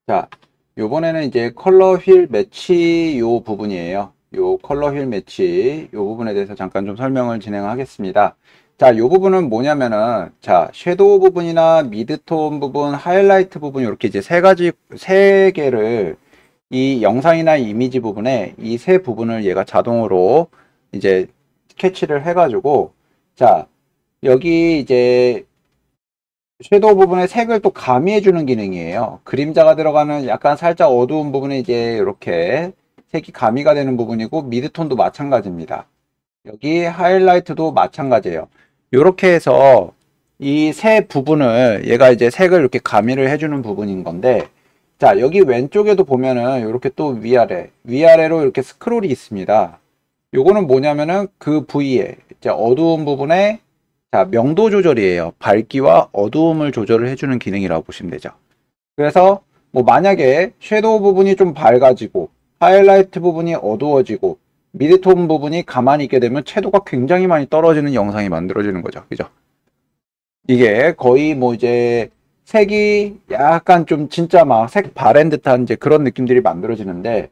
자, 요번에는 이제 컬러 휠 매치 요 부분이에요. 요 컬러 휠 매치 요 부분에 대해서 잠깐 좀 설명을 진행하겠습니다. 자, 요 부분은 뭐냐면은, 자, 섀도우 부분이나 미드톤 부분, 하이라이트 부분, 이렇게 이제 세 개를 이 영상이나 이미지 부분에 이 세 부분을 얘가 자동으로 이제 캐치를 해가지고, 자, 여기 이제 섀도우 부분에 색을 또 가미해주는 기능이에요. 그림자가 들어가는 약간 살짝 어두운 부분에 이제 이렇게 색이 가미가 되는 부분이고, 미드톤도 마찬가지입니다. 여기 하이라이트도 마찬가지예요. 이렇게 해서 이 세 부분을 얘가 이제 색을 이렇게 가미를 해주는 부분인 건데, 자, 여기 왼쪽에도 보면은 이렇게 또 위아래로 이렇게 스크롤이 있습니다. 요거는 뭐냐면은 그 부위에 이제 어두운 부분에, 자, 명도 조절이에요. 밝기와 어두움을 조절을 해주는 기능이라고 보시면 되죠. 그래서 뭐 만약에 섀도우 부분이 좀 밝아지고 하이라이트 부분이 어두워지고 미드톤 부분이 가만히 있게 되면 채도가 굉장히 많이 떨어지는 영상이 만들어지는 거죠. 그죠? 이게 거의 뭐 이제 색이 약간 좀 진짜 막 색 바랜 듯한 이제 그런 느낌들이 만들어지는데,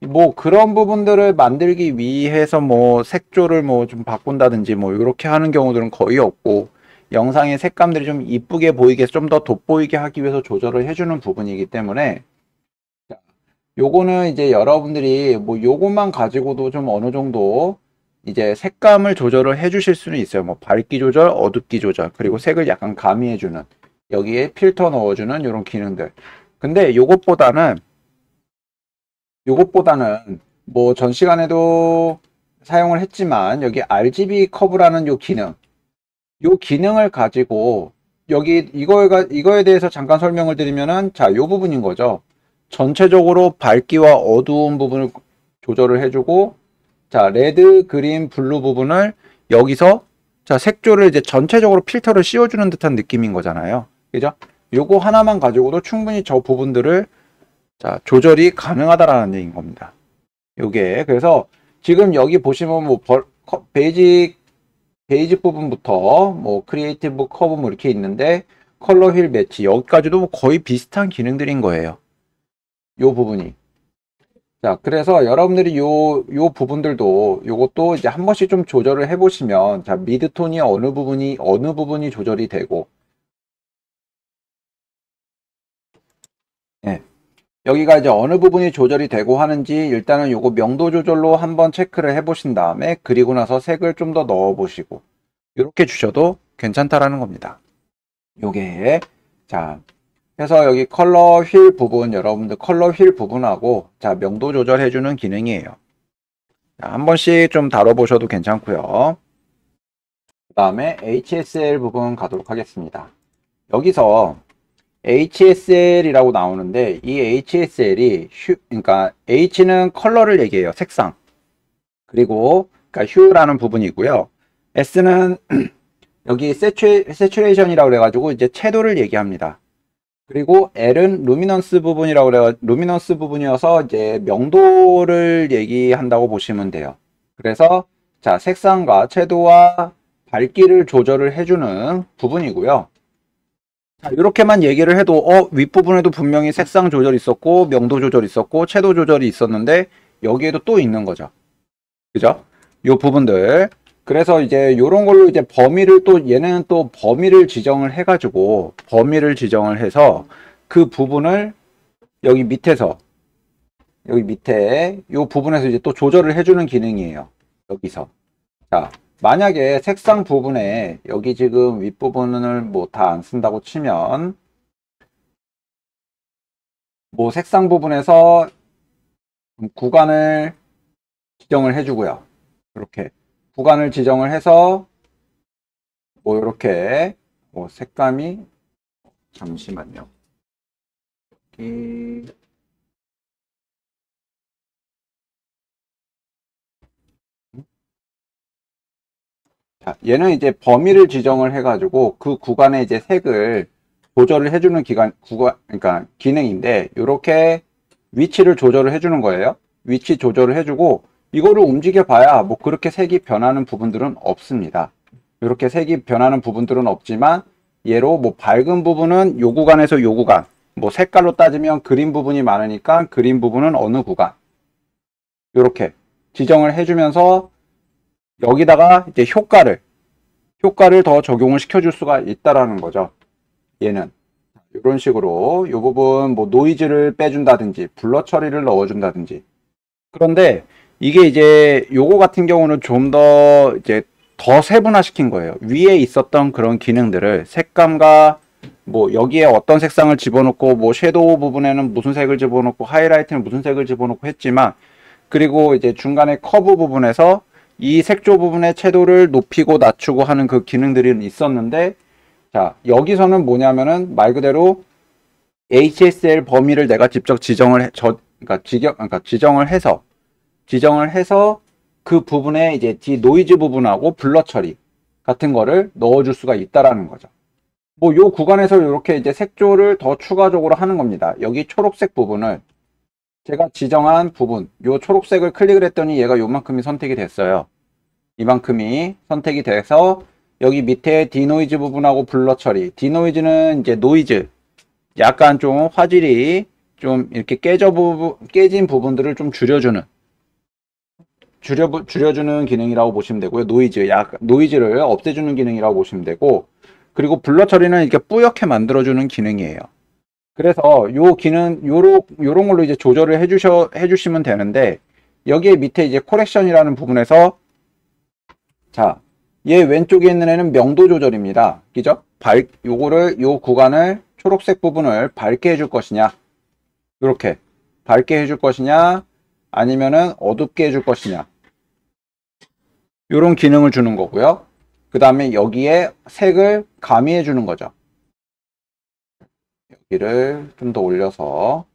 뭐 그런 부분들을 만들기 위해서 뭐 색조를 뭐 좀 바꾼다든지 뭐 이렇게 하는 경우들은 거의 없고, 영상의 색감들이 좀 이쁘게 보이게 좀 더 돋보이게 하기 위해서 조절을 해주는 부분이기 때문에, 요거는 이제 여러분들이 뭐 요것만 가지고도 좀 어느 정도 이제 색감을 조절을 해 주실 수는 있어요. 뭐 밝기 조절, 어둡기 조절, 그리고 색을 약간 가미해 주는, 여기에 필터 넣어주는 이런 기능들. 근데 요것보다는 뭐 전 시간에도 사용을 했지만, 여기 RGB 커브라는 요 기능을 가지고 여기 이거에 대해서 잠깐 설명을 드리면은, 자, 요 부분인 거죠. 전체적으로 밝기와 어두운 부분을 조절을 해주고, 자, 레드, 그린, 블루 부분을 여기서, 자, 색조를 이제 전체적으로 필터를 씌워주는 듯한 느낌인 거잖아요. 그죠? 요거 하나만 가지고도 충분히 저 부분들을, 자, 조절이 가능하다라는 얘기인 겁니다. 요게, 그래서 지금 여기 보시면 뭐 베이직 부분부터 뭐 크리에이티브 커브 뭐 이렇게 있는데, 컬러 휠 매치 여기까지도 뭐 거의 비슷한 기능들인 거예요. 요 부분이. 자, 그래서 여러분들이 요 부분들도 요것도 이제 한 번씩 좀 조절을 해 보시면, 자, 미드톤이 어느 부분이 조절이 되고, 예. 여기가 이제 어느 부분이 조절이 되고 하는지 일단은 요거 명도 조절로 한번 체크를 해 보신 다음에, 그리고 나서 색을 좀 더 넣어 보시고 이렇게 주셔도 괜찮다라는 겁니다. 요게, 자, 그래서 여기 컬러 휠 부분, 여러분들 컬러 휠 부분하고, 자, 명도 조절해 주는 기능이에요. 자, 한 번씩 좀 다뤄보셔도 괜찮고요. 그 다음에 HSL 부분 가도록 하겠습니다. 여기서 HSL이라고 나오는데, 이 HSL이 그러니까 H는 컬러를 얘기해요. 색상. 그리고 그러니까 휴라는 부분이고요. S는 여기 세츄레이션이라고 그래가지고 이제 채도를 얘기합니다. 그리고 L은 루미넌스 부분이라고 그래요. 루미넌스 부분이어서 이제 명도를 얘기한다고 보시면 돼요. 그래서, 자, 색상과 채도와 밝기를 조절을 해주는 부분이고요. 자, 이렇게만 얘기를 해도 윗부분에도 분명히 색상 조절이 있었고 명도 조절이 있었고 채도 조절이 있었는데, 여기에도 또 있는 거죠. 그죠? 요 부분들. 그래서 이제 요런 걸로 이제 얘는 또 범위를 지정을 해가지고, 범위를 지정을 해서 그 부분을 여기 밑에 요 부분에서 이제 또 조절을 해주는 기능이에요. 여기서. 자, 만약에 색상 부분에 여기 지금 윗부분을 뭐 다 안 쓴다고 치면, 뭐 색상 부분에서 구간을 지정을 해주고요. 이렇게 구간을 지정을 해서 뭐 이렇게 뭐 색감이, 잠시만요. 여기 자, 얘는 이제 범위를 지정을 해가지고 그 구간에 이제 색을 조절을 해주는 그러니까 기능인데, 이렇게 위치를 조절을 해주는 거예요. 위치 조절을 해주고, 이거를 움직여 봐야 뭐 그렇게 색이 변하는 부분들은 없습니다. 이렇게 색이 변하는 부분들은 없지만, 얘로 뭐 밝은 부분은 요 구간에서 요 구간, 뭐 색깔로 따지면 그린 부분이 많으니까 그린 부분은 어느 구간 이렇게 지정을 해주면서 여기다가 이제 효과를 더 적용을 시켜줄 수가 있다라는 거죠. 얘는 이런 식으로 이 부분 뭐 노이즈를 빼준다든지 블러 처리를 넣어준다든지. 그런데 이게 이제 요거 같은 경우는 좀 더 이제 더 세분화시킨 거예요. 위에 있었던 그런 기능들을 색감과 뭐 여기에 어떤 색상을 집어넣고 뭐 섀도우 부분에는 무슨 색을 집어넣고 하이라이트는 무슨 색을 집어넣고 했지만, 그리고 이제 중간에 커브 부분에서 이 색조 부분의 채도를 높이고 낮추고 하는 그 기능들이 있었는데, 자 여기서는 뭐냐면은 말 그대로 HSL 범위를 내가 직접 지정을 해서 그 부분에 이제 노이즈 부분하고 블러 처리 같은 거를 넣어줄 수가 있다라는 거죠. 뭐 요 구간에서 이렇게 이제 색조를 더 추가적으로 하는 겁니다. 여기 초록색 부분을 제가 지정한 부분, 요 초록색을 클릭을 했더니 얘가 요만큼이 선택이 됐어요. 이만큼이 선택이 돼서 여기 밑에 디노이즈 부분하고 블러 처리. 디노이즈는 이제 노이즈, 약간 좀 화질이 좀 이렇게 깨진 부분들을 좀 줄여주는 기능이라고 보시면 되고요. 노이즈를 없애주는 기능이라고 보시면 되고, 그리고 블러 처리는 이렇게 뿌옇게 만들어주는 기능이에요. 그래서 요 기능, 요런 걸로 이제 조절을 해주시면 되는데, 여기에 밑에 이제 코렉션이라는 부분에서, 자, 얘 왼쪽에 있는 애는 명도 조절입니다. 그죠? 요 구간을, 초록색 부분을 밝게 해줄 것이냐, 이렇게 밝게 해줄 것이냐, 아니면은 어둡게 해줄 것이냐, 이런 기능을 주는 거고요. 그 다음에 여기에 색을 가미해 주는 거죠. 여기를 좀 더 올려서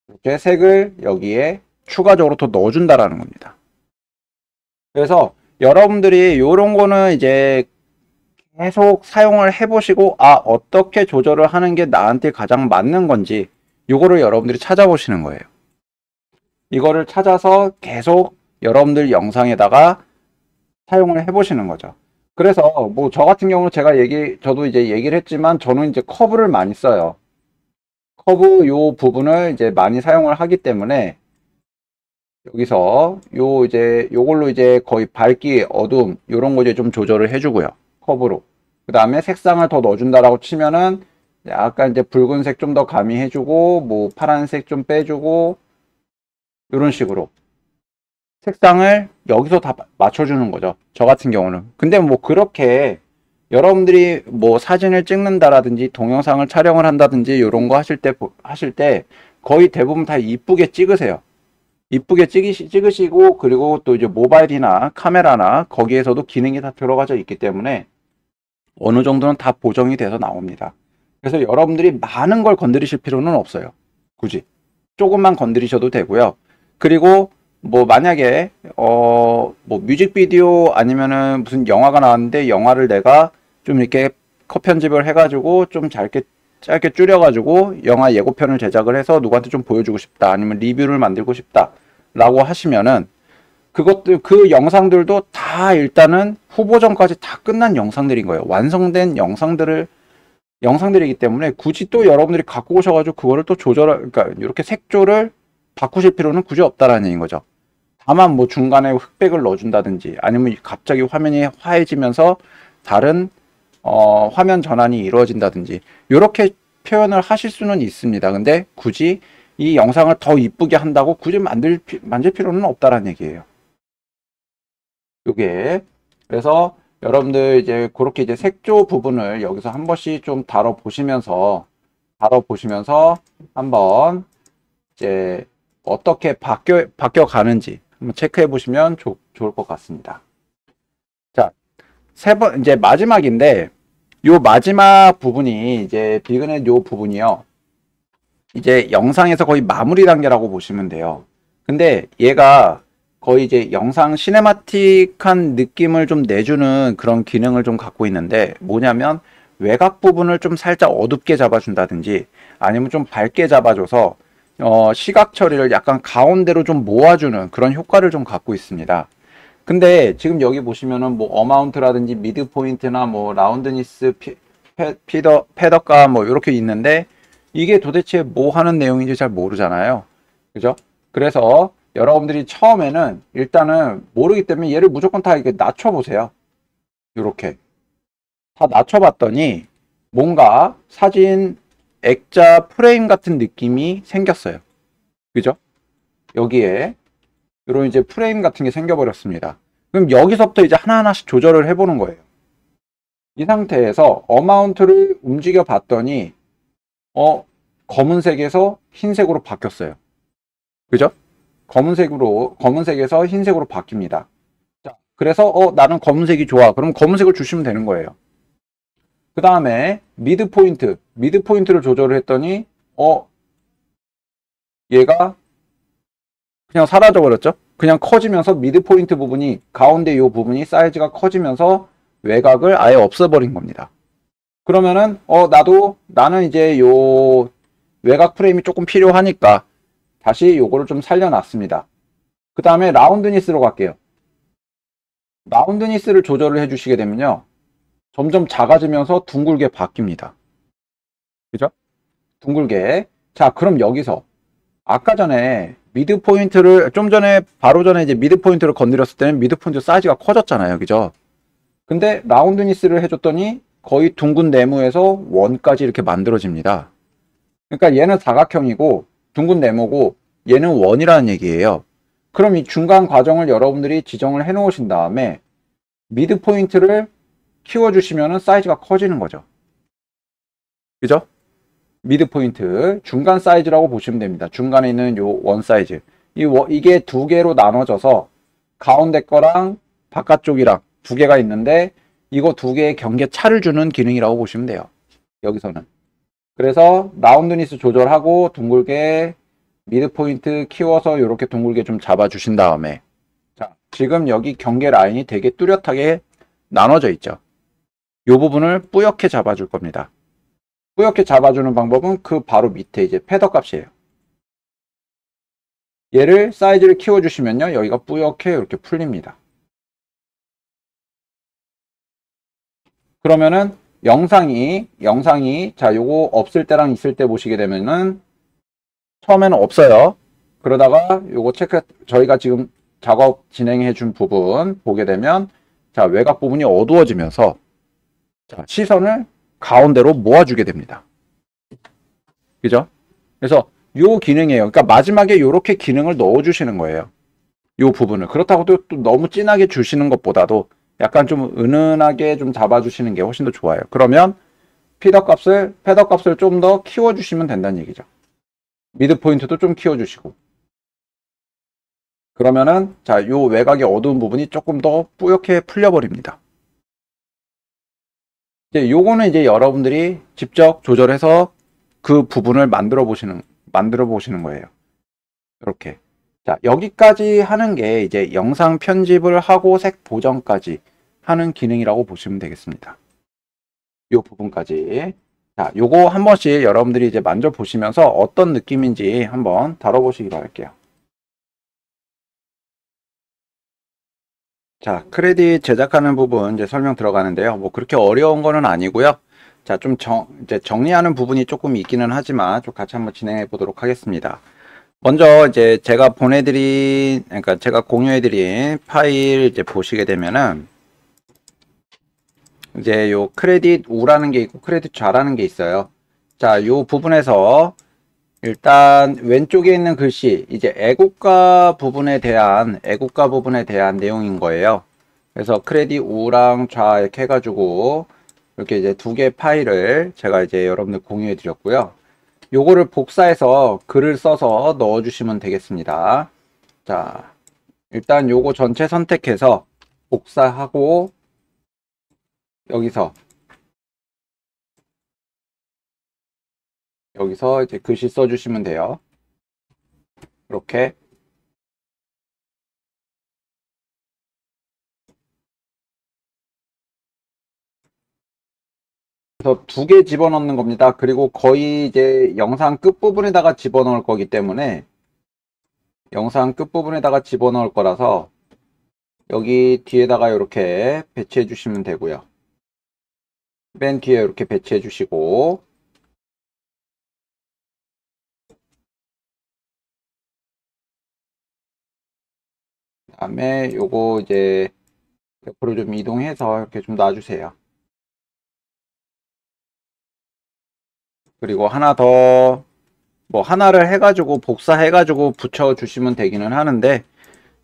이렇게 색을 여기에 추가적으로 더 넣어준다라는 겁니다. 그래서 여러분들이 이런 거는 이제 계속 사용을 해보시고, 어떻게 조절을 하는 게 나한테 가장 맞는 건지 이거를 여러분들이 찾아보시는 거예요. 이거를 찾아서 계속 여러분들 영상에다가 사용을 해보시는 거죠. 그래서 뭐 저 같은 경우는 저도 이제 얘기를 했지만, 저는 이제 커브를 많이 써요. 커브 요 부분을 이제 많이 사용을 하기 때문에, 여기서 요걸로 이제 거의 밝기, 어둠 요런 거 이제 좀 조절을 해주고요. 커브로. 그 다음에 색상을 더 넣어준다라고 치면은 약간 이제 붉은색 좀 더 가미해주고, 뭐 파란색 좀 빼주고, 이런 식으로 색상을 여기서 다 맞춰주는 거죠. 저 같은 경우는. 근데 뭐 그렇게 여러분들이 뭐 사진을 찍는다라든지 동영상을 촬영을 한다든지 이런 거 하실 때 거의 대부분 다 이쁘게 찍으세요. 이쁘게 찍으시고, 그리고 또 이제 모바일이나 카메라나 거기에서도 기능이 다 들어가져 있기 때문에 어느 정도는 다 보정이 돼서 나옵니다. 그래서 여러분들이 많은 걸 건드리실 필요는 없어요. 굳이 조금만 건드리셔도 되고요. 그리고 뭐 만약에 뭐 뮤직비디오 아니면은 무슨 영화가 나왔는데, 영화를 내가 좀 이렇게 컷 편집을 해가지고 좀 짧게 줄여가지고 영화 예고편을 제작을 해서 누구한테 좀 보여주고 싶다, 아니면 리뷰를 만들고 싶다 라고 하시면은, 그 영상들도 다 일단은 후보전까지 다 끝난 영상들인 거예요. 완성된 영상들이기 때문에 굳이 또 여러분들이 갖고 오셔가지고 그거를 또 그러니까 이렇게 색조를 바꾸실 필요는 굳이 없다라는 얘기인 거죠. 다만 뭐 중간에 흑백을 넣어준다든지, 아니면 갑자기 화면이 화해지면서 다른 화면 전환이 이루어진다든지, 이렇게 표현을 하실 수는 있습니다. 근데 굳이 이 영상을 더 이쁘게 한다고 굳이 만질 필요는 없다라는 얘기예요. 요게. 그래서 여러분들 이제 그렇게 이제 색조 부분을 여기서 한 번씩 좀 다뤄보시면서 한번 이제 어떻게 바뀌어 가는지 한번 체크해 보시면 좋을 것 같습니다. 자, 이제 마지막인데, 요 마지막 부분이 이제 비그넷 요 부분이요. 이제 영상에서 거의 마무리 단계라고 보시면 돼요. 근데 얘가 거의 이제 영상 시네마틱한 느낌을 좀 내주는 그런 기능을 좀 갖고 있는데, 뭐냐면 외곽 부분을 좀 살짝 어둡게 잡아준다든지, 아니면 좀 밝게 잡아줘서 시각 처리를 약간 가운데로 좀 모아주는 그런 효과를 좀 갖고 있습니다. 근데 지금 여기 보시면은 뭐 어마운트라든지 미드 포인트나 뭐 라운드니스 패더가 뭐 이렇게 있는데 이게 도대체 뭐 하는 내용인지 잘 모르잖아요. 그죠? 그래서 여러분들이 처음에는 일단은 모르기 때문에 얘를 무조건 다 이렇게 낮춰보세요. 이렇게 다 낮춰봤더니 뭔가 사진 액자 프레임 같은 느낌이 생겼어요. 그죠? 여기에 이런 이제 프레임 같은 게 생겨버렸습니다. 그럼 여기서부터 이제 하나하나씩 조절을 해보는 거예요. 이 상태에서 어마운트를 움직여 봤더니 검은색에서 흰색으로 바뀌었어요. 그죠? 검은색에서 흰색으로 바뀝니다. 자, 그래서 나는 검은색이 좋아. 그럼 검은색을 주시면 되는 거예요. 그 다음에 미드 포인트를 조절을 했더니 얘가 그냥 사라져 버렸죠. 그냥 커지면서 미드 포인트 부분이 가운데 이 부분이 사이즈가 커지면서 외곽을 아예 없애버린 겁니다. 그러면은 나는 이제 요 외곽 프레임이 조금 필요하니까 다시 요거를 좀 살려놨습니다. 그 다음에 라운드니스로 갈게요. 라운드니스를 조절을 해주시게 되면요, 점점 작아지면서 둥글게 바뀝니다. 그죠? 둥글게. 자, 그럼 여기서 아까 전에 미드 포인트를 바로 전에 이제 미드 포인트를 건드렸을 때는 미드 포인트 사이즈가 커졌잖아요. 그죠? 근데 라운드니스를 해줬더니 거의 둥근 네모에서 원까지 이렇게 만들어집니다. 그러니까 얘는 사각형이고 둥근 네모고 얘는 원이라는 얘기예요. 그럼 이 중간 과정을 여러분들이 지정을 해 놓으신 다음에 미드 포인트를 키워주시면 사이즈가 커지는 거죠. 그죠? 미드 포인트 중간 사이즈라고 보시면 됩니다. 중간에 있는 요 원 사이즈, 이게 두 개로 나눠져서 가운데 거랑 바깥쪽이랑 두 개가 있는데 이거 두 개의 경계 차를 주는 기능이라고 보시면 돼요. 여기서는. 그래서 라운드니스 조절하고 둥글게 미드 포인트 키워서 이렇게 둥글게 좀 잡아 주신 다음에, 자, 지금 여기 경계 라인이 되게 뚜렷하게 나눠져 있죠. 이 부분을 뿌옇게 잡아 줄 겁니다. 뿌옇게 잡아주는 방법은 그 바로 밑에 이제 패더 값이에요. 얘를 사이즈를 키워주시면요, 여기가 뿌옇게 이렇게 풀립니다. 그러면은 영상이 자, 요거 없을 때랑 있을 때 보시게 되면은 처음에는 없어요. 그러다가 요거 저희가 지금 작업 진행해 준 부분 보게 되면, 자, 외곽 부분이 어두워지면서, 자, 시선을 가운데로 모아주게 됩니다. 그죠? 그래서 요 기능이에요. 그러니까 마지막에 이렇게 기능을 넣어주시는 거예요. 요 부분을. 그렇다고 또 너무 진하게 주시는 것보다도 약간 좀 은은하게 좀 잡아주시는 게 훨씬 더 좋아요. 그러면 패더 값을 좀 더 키워주시면 된다는 얘기죠. 미드 포인트도 좀 키워주시고. 그러면은, 자, 요 외곽의 어두운 부분이 조금 더 뿌옇게 풀려버립니다. 이제 요거는 이제 여러분들이 직접 조절해서 그 부분을 만들어 보시는 거예요. 이렇게. 자, 여기까지 하는 게 이제 영상 편집을 하고 색 보정까지 하는 기능이라고 보시면 되겠습니다. 요 부분까지. 자, 요거 한 번씩 여러분들이 이제 만져보시면서 어떤 느낌인지 한번 다뤄보시기 바랄게요. 자, 크레딧 제작하는 부분 이제 설명 들어가는데요. 뭐 그렇게 어려운 거는 아니고요. 자, 좀 이제 정리하는 부분이 조금 있기는 하지만 좀 같이 한번 진행해 보도록 하겠습니다. 먼저 이제 그러니까 제가 공유해드린 파일 이제 보시게 되면은, 이제 요 크레딧 우라는 게 있고 크레딧 좌라는 게 있어요. 자, 요 부분에서 일단 왼쪽에 있는 글씨, 이제 애국가 부분에 대한 내용인 거예요. 그래서 크레딧 우랑 좌 이렇게 해가지고 이렇게 이제 두 개 파일을 제가 이제 여러분들 공유해 드렸고요. 요거를 복사해서 글을 써서 넣어 주시면 되겠습니다. 자, 일단 요거 전체 선택해서 복사하고 여기서 이제 글씨 써 주시면 돼요. 이렇게. 그래서 두 개 집어넣는 겁니다. 그리고 거의 이제 영상 끝부분에다가 집어넣을 거기 때문에, 영상 끝부분에다가 집어넣을 거라서 여기 뒤에다가 이렇게 배치해 주시면 되고요. 맨 뒤에 이렇게 배치해 주시고, 그다음에 요거 이제 옆으로 좀 이동해서 이렇게 좀 놔주세요. 그리고 하나 더, 뭐 하나를 해가지고 복사해가지고 붙여주시면 되기는 하는데,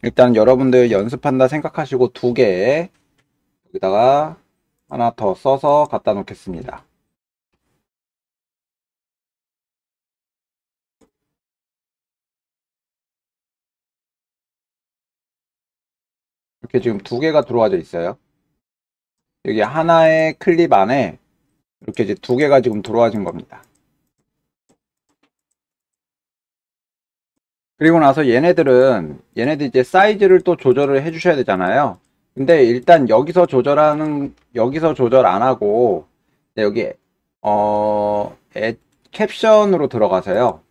일단 여러분들 연습한다 생각하시고 두 개 여기다가 하나 더 써서 갖다 놓겠습니다. 이렇게 지금 두 개가 들어와져 있어요. 여기 하나의 클립 안에 이렇게 이제 두 개가 지금 들어와진 겁니다. 그리고 나서 얘네들 이제 사이즈를 또 조절을 해 주셔야 되잖아요. 근데 일단 여기서 조절 안 하고 여기 캡션으로 들어가서요.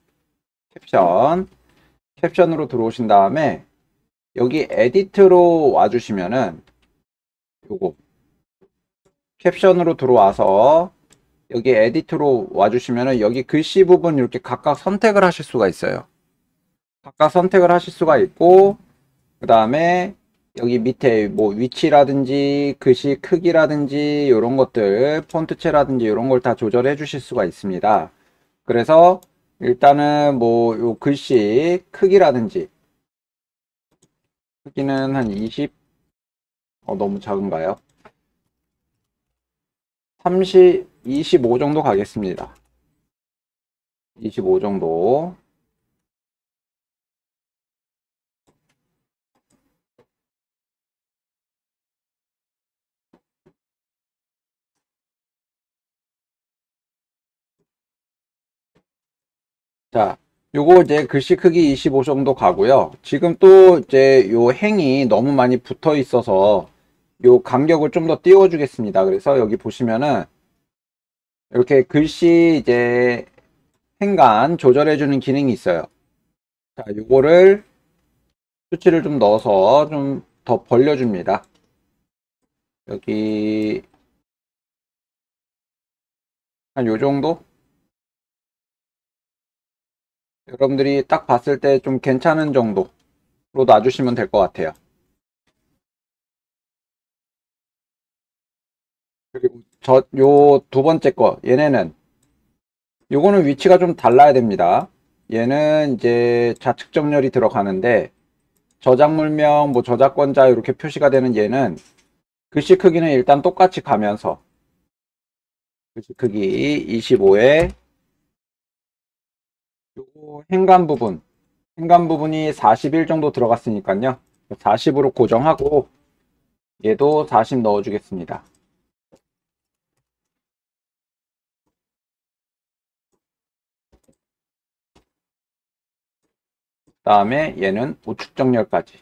캡션 캡션으로 들어오신 다음에 여기 에디트로 와주시면은 요거 캡션으로 들어와서 여기 에디트로 와주시면은 여기 글씨 부분 이렇게 각각 선택을 하실 수가 있어요. 각각 선택을 하실 수가 있고, 그 다음에 여기 밑에 뭐 위치라든지 글씨 크기라든지 이런 것들, 폰트체라든지 이런 걸 다 조절해 주실 수가 있습니다. 그래서 일단은 뭐 요 글씨 크기라든지 크기는 한 20, 너무 작은가요? 30, 25 정도 가겠습니다. 25 정도. 자, 요거 이제 글씨 크기 25 정도 가고요. 지금 또 이제 요 행이 너무 많이 붙어 있어서 요 간격을 좀 더 띄워 주겠습니다. 그래서 여기 보시면은 이렇게 글씨 이제 행간 조절해 주는 기능이 있어요. 자, 요거를 수치를 좀 넣어서 좀 더 벌려 줍니다. 여기 한 요 정도? 여러분들이 딱 봤을 때 좀 괜찮은 정도로 놔주시면 될 것 같아요. 그리고 요 두 번째 거, 요거는 위치가 좀 달라야 됩니다. 얘는 이제 좌측 정렬이 들어가는데, 저작물명, 뭐 저작권자 이렇게 표시가 되는 얘는 글씨 크기는 일단 똑같이 가면서, 글씨 크기 25에, 요 행간 부분이 41 정도 들어갔으니까요. 40으로 고정하고, 얘도 40 넣어주겠습니다. 다음에 얘는 우측 정렬까지.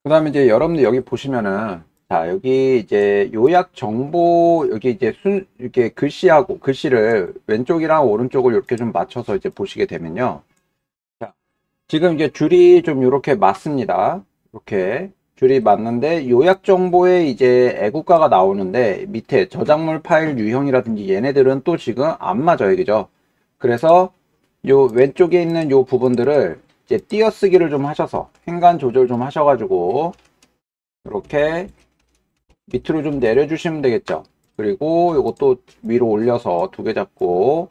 그 다음에 이제 여러분들 여기 보시면은, 자, 여기 이제 요약 정보, 여기 이제 이렇게 글씨를 왼쪽이랑 오른쪽을 이렇게 좀 맞춰서 이제 보시게 되면요. 자, 지금 이제 줄이 좀 이렇게 맞습니다. 이렇게 줄이 맞는데 요약 정보에 이제 애국가가 나오는데 밑에 저작물 파일 유형이라든지 얘네들은 또 지금 안 맞아요. 그죠? 그래서 요 왼쪽에 있는 요 부분들을 이제 띄어쓰기를 좀 하셔서 행간 조절 좀 하셔가지고 이렇게 밑으로 좀 내려주시면 되겠죠. 그리고 이것도 위로 올려서 두 개 잡고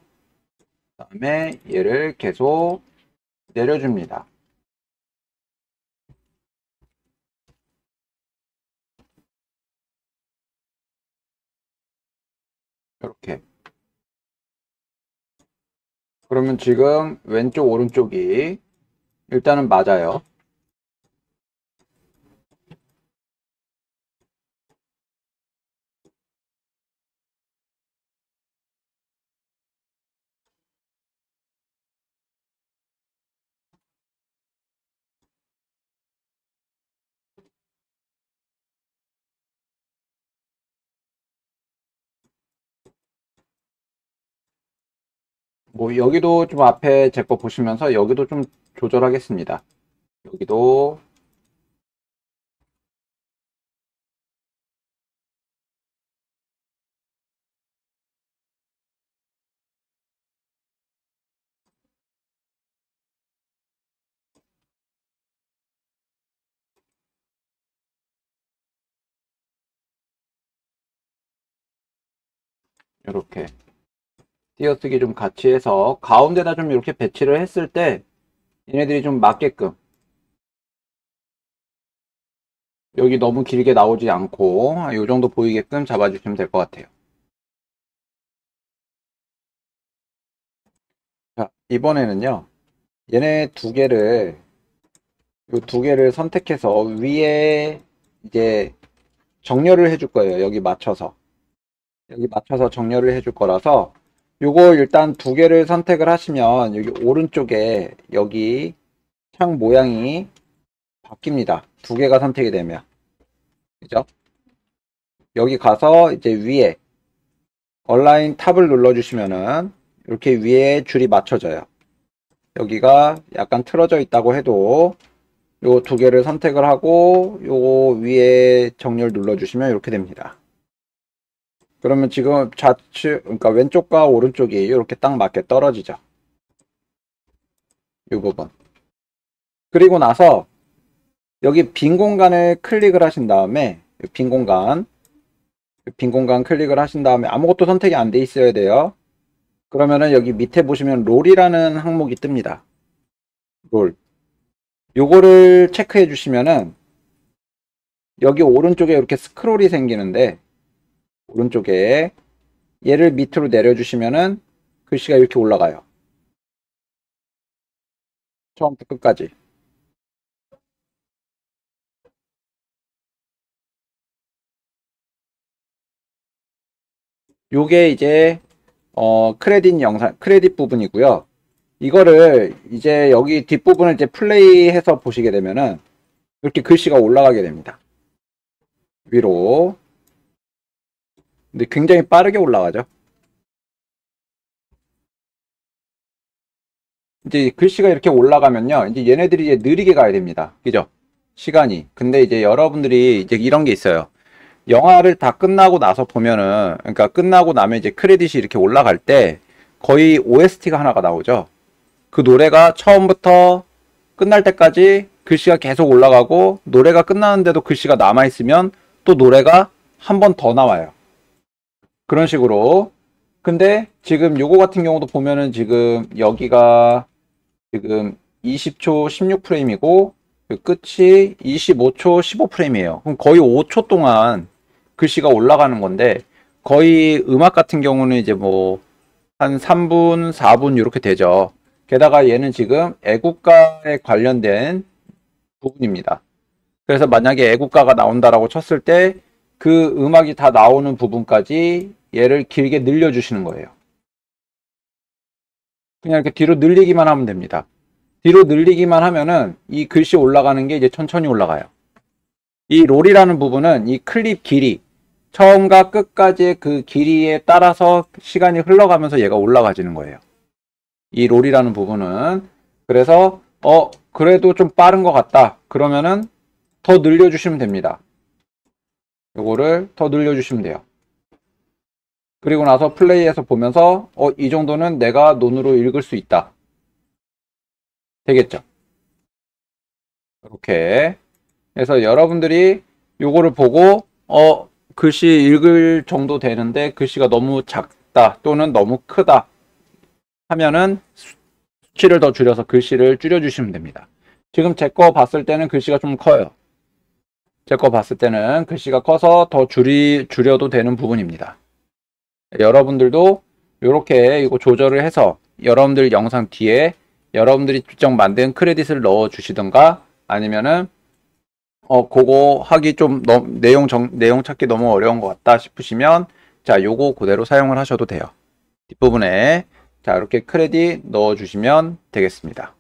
그다음에 얘를 계속 내려줍니다. 이렇게. 그러면 지금 왼쪽 오른쪽이 일단은 맞아요. 뭐 여기도 좀 앞에 제 거 보시면서 여기도 좀 조절하겠습니다. 여기도 이렇게 띄어쓰기 좀 같이 해서 가운데다 좀 이렇게 배치를 했을 때 얘네들이 좀 맞게끔 여기 너무 길게 나오지 않고 이 정도 보이게끔 잡아주시면 될 것 같아요. 자, 이번에는요. 얘네 이 두 개를 선택해서 위에 이제 정렬을 해줄 거예요. 여기 맞춰서 정렬을 해줄 거라서 요거 일단 두 개를 선택을 하시면 여기 오른쪽에 여기 창 모양이 바뀝니다. 두 개가 선택이 되면. 그죠? 여기 가서 이제 위에 얼라인 탑을 눌러주시면은 이렇게 위에 줄이 맞춰져요. 여기가 약간 틀어져 있다고 해도 요 두 개를 선택을 하고 요 위에 정렬 눌러주시면 이렇게 됩니다. 그러면 지금 좌측, 그러니까 왼쪽과 오른쪽이 이렇게 딱 맞게 떨어지죠. 이 부분. 그리고 나서 여기 빈 공간을 클릭을 하신 다음에 빈 공간 클릭을 하신 다음에 아무것도 선택이 안 돼 있어야 돼요. 그러면은 여기 밑에 보시면 롤이라는 항목이 뜹니다. 롤. 요거를 체크해 주시면은 여기 오른쪽에 이렇게 스크롤이 생기는데 오른쪽에 얘를 밑으로 내려주시면은 글씨가 이렇게 올라가요. 처음부터 끝까지. 요게 이제 크레딧 부분이고요. 이거를 이제 여기 뒷부분을 이제 플레이해서 보시게 되면은 이렇게 글씨가 올라가게 됩니다. 위로. 근데 굉장히 빠르게 올라가죠. 이제 글씨가 이렇게 올라가면요. 이제 얘네들이 이제 느리게 가야 됩니다. 그죠? 시간이. 근데 이제 여러분들이 이제 이런 게 있어요. 영화를 다 끝나고 나서 보면은, 그러니까 끝나고 나면 이제 크레딧이 이렇게 올라갈 때 거의 OST가 하나가 나오죠. 그 노래가 처음부터 끝날 때까지 글씨가 계속 올라가고 노래가 끝나는데도 글씨가 남아있으면 또 노래가 한 번 더 나와요. 그런 식으로. 근데 지금 요거 같은 경우도 보면은 지금 여기가 지금 20초 16프레임이고 끝이 25초 15프레임이에요. 그럼 거의 5초 동안 글씨가 올라가는 건데 거의 음악 같은 경우는 이제 뭐 한 3분, 4분 이렇게 되죠. 게다가 얘는 지금 애국가에 관련된 부분입니다. 그래서 만약에 애국가가 나온다라고 쳤을 때 그 음악이 다 나오는 부분까지 얘를 길게 늘려주시는 거예요. 그냥 이렇게 뒤로 늘리기만 하면 됩니다. 뒤로 늘리기만 하면은 이 글씨 올라가는 게 이제 천천히 올라가요. 이 롤이라는 부분은 이 클립 길이, 처음과 끝까지의 그 길이에 따라서 시간이 흘러가면서 얘가 올라가지는 거예요. 이 롤이라는 부분은. 그래서 그래도 좀 빠른 것 같다. 그러면은 더 늘려주시면 됩니다. 요거를 더 늘려주시면 돼요. 그리고 나서 플레이해서 보면서 이 정도는 내가 눈으로 읽을 수 있다. 되겠죠? 이렇게 해서 여러분들이 요거를 보고 글씨 읽을 정도 되는데 글씨가 너무 작다 또는 너무 크다 하면은 수치를 더 줄여서 글씨를 줄여주시면 됩니다. 지금 제 거 봤을 때는 글씨가 좀 커요. 제 거 봤을 때는 글씨가 커서 더 줄여도 되는 부분입니다. 여러분들도 이렇게 이거 조절을 해서 여러분들 영상 뒤에 여러분들이 직접 만든 크레딧을 넣어 주시던가 아니면은 그거 하기 좀 내용 찾기 너무 어려운 것 같다 싶으시면 자 요거 그대로 사용을 하셔도 돼요. 뒷부분에 자 이렇게 크레딧 넣어 주시면 되겠습니다.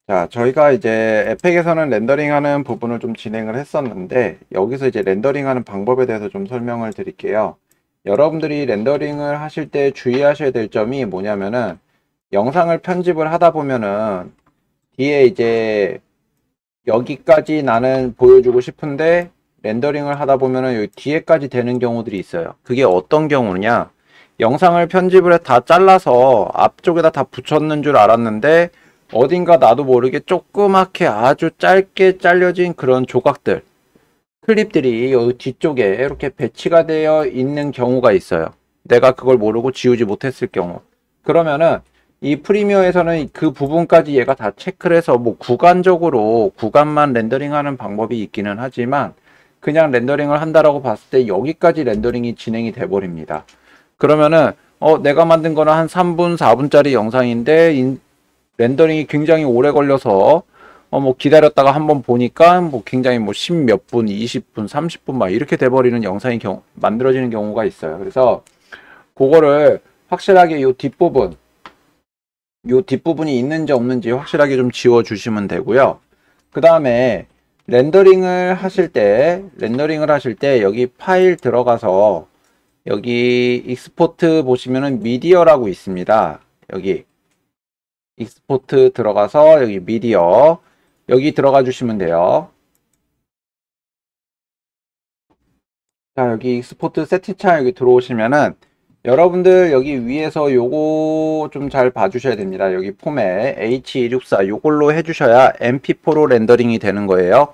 자, 저희가 이제 에펙에서는 렌더링하는 부분을 좀 진행을 했었는데 여기서 이제 렌더링하는 방법에 대해서 좀 설명을 드릴게요. 여러분들이 렌더링을 하실 때 주의하셔야 될 점이 뭐냐면은 영상을 편집을 하다 보면은 뒤에 이제 여기까지 나는 보여주고 싶은데 렌더링을 하다 보면은 여기 뒤에까지 되는 경우들이 있어요. 그게 어떤 경우냐? 영상을 편집을 해 다 잘라서 앞쪽에다 다 붙였는 줄 알았는데 어딘가 나도 모르게 조그맣게 아주 짧게 잘려진 그런 조각들, 클립들이 여기 뒤쪽에 이렇게 배치가 되어 있는 경우가 있어요. 내가 그걸 모르고 지우지 못했을 경우. 그러면은 이 프리미어에서는 그 부분까지 얘가 다 체크를 해서 뭐 구간적으로 구간만 렌더링하는 방법이 있기는 하지만 그냥 렌더링을 한다라고 봤을 때 여기까지 렌더링이 진행이 돼 버립니다. 그러면은 내가 만든 거는 한 3분 4분짜리 영상인데 렌더링이 굉장히 오래 걸려서 뭐 기다렸다가 한번 보니까 뭐 굉장히 뭐 10 몇 분, 20분, 30분 막 이렇게 돼버리는 영상이 만들어지는 경우가 있어요. 그래서 그거를 확실하게 요 뒷부분이 있는지 없는지 확실하게 좀 지워 주시면 되고요. 그 다음에 렌더링을 하실 때 여기 파일 들어가서 여기 익스포트 보시면은 미디어라고 있습니다. 여기 익스포트 들어가서 여기 미디어 여기 들어가 주시면 돼요. 자, 여기 익스포트 세팅창 여기 들어오시면은 여러분들 여기 위에서 요거 좀 잘 봐주셔야 됩니다. 여기 폼에 H264 요걸로 해주셔야 MP4로 렌더링이 되는 거예요.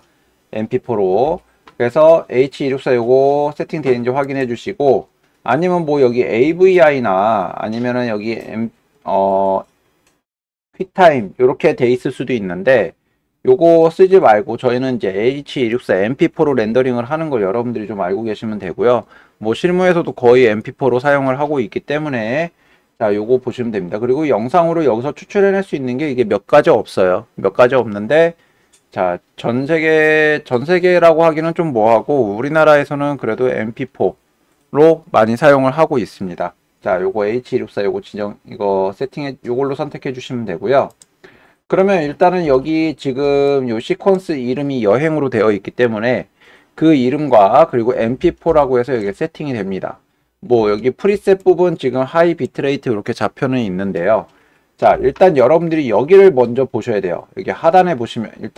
MP4로. 그래서 H264 요거 세팅되어 있는지 확인해 주시고 아니면 뭐 여기 AVI나 아니면은 여기 퀵타임 이렇게 돼 있을 수도 있는데 요거 쓰지 말고 저희는 이제 H264 MP4로 렌더링을 하는 걸 여러분들이 좀 알고 계시면 되고요. 뭐 실무에서도 거의 MP4로 사용을 하고 있기 때문에 자 요거 보시면 됩니다. 그리고 영상으로 여기서 추출해낼 수 있는 게 이게 몇 가지 없어요. 몇 가지 없는데 자 전세계라고 하기는 좀 뭐하고 우리나라에서는 그래도 MP4로 많이 사용을 하고 있습니다. 자 요거 H264 요거 이거 세팅해 요걸로 선택해 주시면 되고요. 그러면 일단은 여기 지금 요 시퀀스 이름이 여행으로 되어 있기 때문에 그 이름과 그리고 MP4라고 해서 여기 세팅이 됩니다. 뭐 여기 프리셋 부분 지금 하이 비트레이트 이렇게 좌표는 있는데요. 자, 일단 여러분들이 여기를 먼저 보셔야 돼요. 여기 하단에 보시면은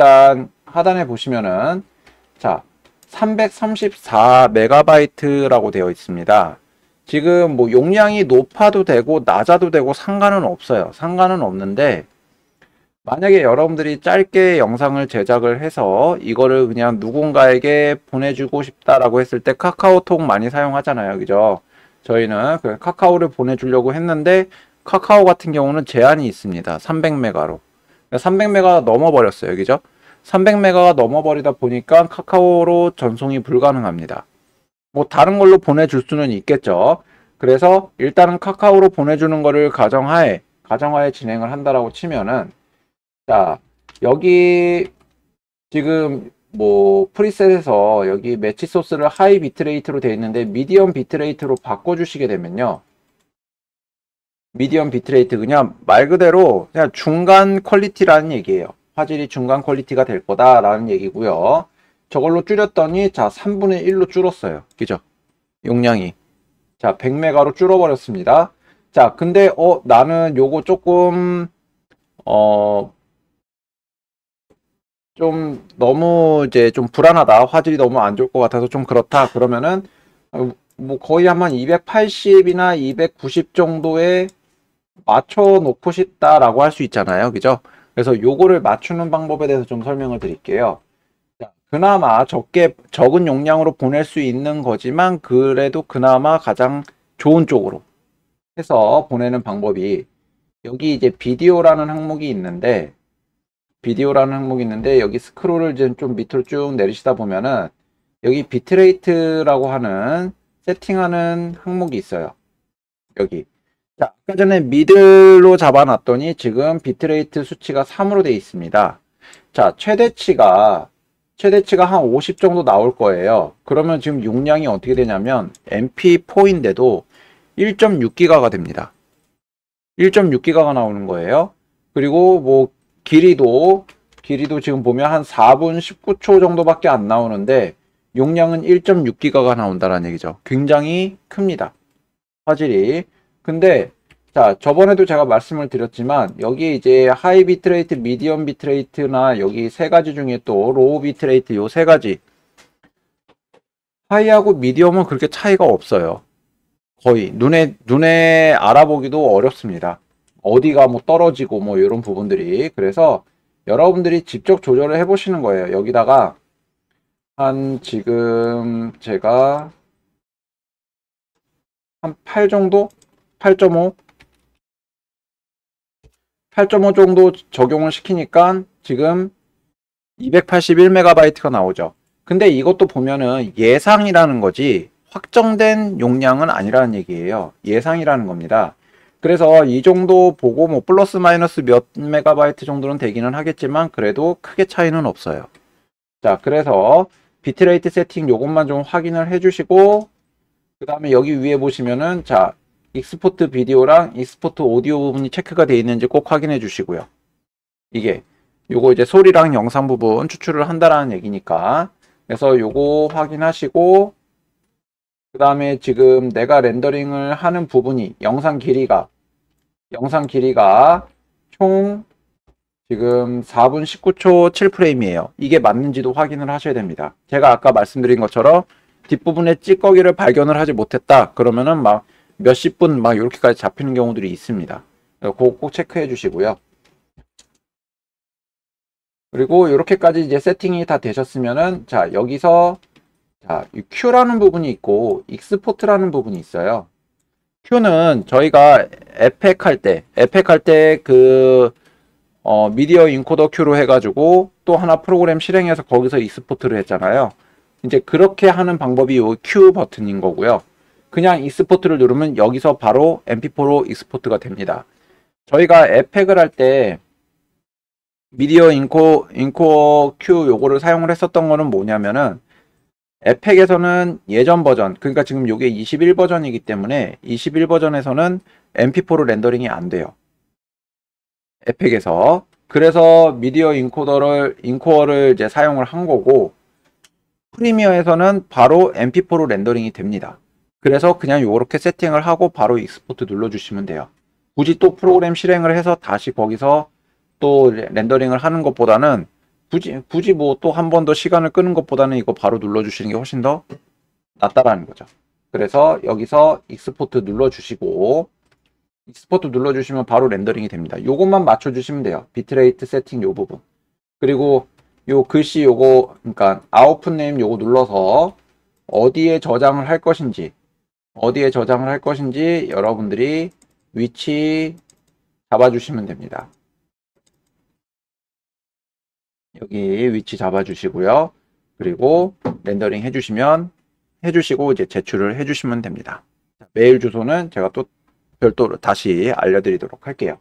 자, 334MB라고 되어 있습니다. 지금 뭐 용량이 높아도 되고 낮아도 되고 상관은 없어요. 상관은 없는데 만약에 여러분들이 짧게 영상을 제작을 해서 이거를 그냥 누군가에게 보내주고 싶다라고 했을 때 카카오톡 많이 사용하잖아요. 그죠? 저희는 그 카카오를 보내주려고 했는데 카카오 같은 경우는 제한이 있습니다. 300메가로. 300메가가 넘어버렸어요. 그죠? 300메가가 넘어버리다 보니까 카카오로 전송이 불가능합니다. 뭐 다른 걸로 보내줄 수는 있겠죠. 그래서 일단은 카카오로 보내주는 거를 가정하에 진행을 한다라고 치면은 자, 여기 지금 뭐 프리셋에서 여기 매치 소스를 하이 비트레이트로 되어 있는데 미디엄 비트레이트로 바꿔주시게 되면요. 미디엄 비트레이트 그냥 말 그대로 그냥 중간 퀄리티라는 얘기예요. 화질이 중간 퀄리티가 될 거다라는 얘기고요. 저걸로 줄였더니 자 3분의 1로 줄었어요. 그죠? 용량이. 자 100메가로 줄어버렸습니다. 자 근데 나는 요거 조금 좀 너무 이제 좀 불안하다. 화질이 너무 안 좋을 것 같아서 좀 그렇다. 그러면은 뭐 거의 한 280이나 290 정도에 맞춰 놓고 싶다라고 할 수 있잖아요. 그죠? 그래서 요거를 맞추는 방법에 대해서 좀 설명을 드릴게요. 자, 그나마 적은 용량으로 보낼 수 있는 거지만 그래도 그나마 가장 좋은 쪽으로 해서 보내는 방법이 여기 이제 비디오라는 항목이 있는데 여기 스크롤을 좀 밑으로 쭉 내리시다 보면은 여기 비트레이트라고 하는 세팅하는 항목이 있어요. 여기. 자, 아까 전에 미들로 잡아놨더니 지금 비트레이트 수치가 3으로 되어 있습니다. 자, 최대치가 한 50 정도 나올 거예요. 그러면 지금 용량이 어떻게 되냐면 MP4인데도 1.6기가가 됩니다. 1.6기가가 나오는 거예요. 그리고 뭐 길이도 지금 보면 한 4분 19초 정도밖에 안 나오는데 용량은 1.6기가가 나온다는 얘기죠. 굉장히 큽니다. 화질이. 근데 자, 저번에도 제가 말씀을 드렸지만 여기 이제 하이 비트레이트, 미디엄 비트레이트나 여기 세 가지 중에 또 로우 비트레이트 요 세 가지. 하이하고 미디엄은 그렇게 차이가 없어요. 거의 눈에 알아보기도 어렵습니다. 어디가 뭐 떨어지고 뭐 이런 부분들이. 그래서 여러분들이 직접 조절을 해 보시는 거예요. 여기다가 한 지금 제가 한 8 정도? 8.5? 8.5 정도 적용을 시키니까 지금 281MB가 나오죠. 근데 이것도 보면은 예상이라는 거지 확정된 용량은 아니라는 얘기예요. 예상이라는 겁니다. 그래서 이 정도 보고 뭐 플러스 마이너스 몇 메가바이트 정도는 되기는 하겠지만 그래도 크게 차이는 없어요. 자, 그래서 비트레이트 세팅 요것만 좀 확인을 해 주시고 그 다음에 여기 위에 보시면은 자, 익스포트 비디오랑 익스포트 오디오 부분이 체크가 되어 있는지 꼭 확인해 주시고요. 이게 요거 이제 소리랑 영상 부분 추출을 한다라는 얘기니까. 그래서 요거 확인하시고 그 다음에 지금 내가 렌더링을 하는 부분이 영상 길이가 총 지금 4분 19초 7프레임이에요. 이게 맞는지도 확인을 하셔야 됩니다. 제가 아까 말씀드린 것처럼 뒷부분에 찌꺼기를 발견을 하지 못했다. 그러면은 막 몇십 분 막 이렇게까지 잡히는 경우들이 있습니다. 그거 꼭 체크해 주시고요. 그리고 이렇게까지 이제 세팅이 다 되셨으면은 자, 여기서 자, 이 Q라는 부분이 있고 익스포트라는 부분이 있어요. Q는 저희가 에펙 할 때 그 미디어 인코더 Q로 해가지고 또 하나 프로그램 실행해서 거기서 익스포트를 했잖아요. 이제 그렇게 하는 방법이 요 Q 버튼인 거고요. 그냥 익스포트를 누르면 여기서 바로 MP4로 익스포트가 됩니다. 저희가 에펙을 할 때 미디어 인코어 Q 요거를 사용을 했었던 거는 뭐냐면은 에펙에서는 예전 버전, 그러니까 지금 요게 21 버전이기 때문에 21 버전에서는 MP4로 렌더링이 안 돼요. 에펙에서. 그래서 미디어 인코어를 이제 사용을 한 거고 프리미어에서는 바로 MP4로 렌더링이 됩니다. 그래서 그냥 요렇게 세팅을 하고 바로 익스포트 눌러주시면 돼요. 굳이 또 프로그램 실행을 해서 다시 거기서 또 렌더링을 하는 것보다는 굳이 뭐 또 한 번 더 시간을 끄는 것보다는 이거 바로 눌러주시는 게 훨씬 더 낫다라는 거죠. 그래서 여기서 익스포트 눌러주시고 익스포트 눌러주시면 바로 렌더링이 됩니다. 요것만 맞춰주시면 돼요. 비트레이트 세팅 요 부분. 그리고 요 글씨 요거 그러니까 아웃풋 네임 요거 눌러서 어디에 저장을 할 것인지 여러분들이 위치 잡아주시면 됩니다. 여기 위치 잡아주시고요. 그리고 렌더링 해주시고 이제 제출을 해주시면 됩니다. 메일 주소는 제가 또 별도로 다시 알려드리도록 할게요.